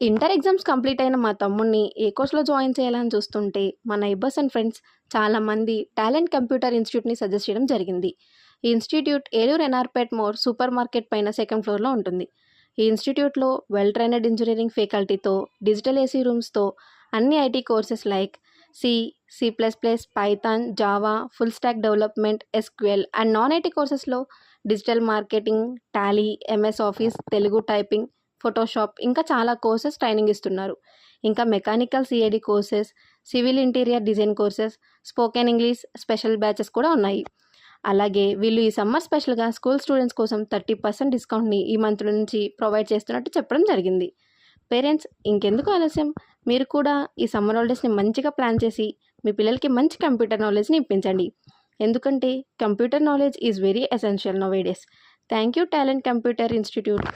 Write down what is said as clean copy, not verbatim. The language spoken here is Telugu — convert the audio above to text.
ఇంటర్ ఎగ్జామ్స్ కంప్లీట్ అయిన మా తమ్ముడిని ఏ కోర్స్‌లో జాయిన్ చేయాలని చూస్తుంటే, మా నైబర్స్ అండ్ ఫ్రెండ్స్ చాలామంది టాలెంట్ కంప్యూటర్ ఇన్‌స్టిట్యూట్‌ని సజెస్ట్ చేయడం జరిగింది. ఈ institute Eluru NR Pet More super market పైన సెకండ్ ఫ్లోర్‌లో ఉంటుంది. ఈ ఇన్‌స్టిట్యూట్‌లో వెల్ ట్రైనెడ్ ఇంజినీరింగ్ ఫ్యాకల్టీతో, డిజిటల్ ఏసీ రూమ్స్‌తో అన్ని IT courses like C, C plus plus, Python, Java, full stack development, SQL and non IT కోర్సెస్‌లో digital marketing, Tally, MS Office, Telugu typing, Photoshop ఇంకా చాలా కోర్సెస్ ట్రైనింగ్ ఇస్తున్నారు. ఇంకా mechanical CAD courses, civil interior design courses, spoken English special batches కూడా ఉన్నాయి. అలాగే వీళ్ళు ఈ సమ్మర్ స్పెషల్‌గా స్కూల్ స్టూడెంట్స్ కోసం 30% డిస్కౌంట్‌ని ఈ మంత్ నుంచి ప్రొవైడ్ చేస్తున్నట్టు చెప్పడం జరిగింది. పేరెంట్స్ ఇంకెందుకు ఆలస్యం? మీరు కూడా ఈ సమ్మర్ హాలిడేస్‌ని మంచిగా ప్లాన్ చేసి మీ పిల్లలకి మంచి కంప్యూటర్ నాలెడ్జ్‌ని ఇప్పించండి. ఎందుకంటే computer knowledge is very essential now A days. Thank you talent computer institute.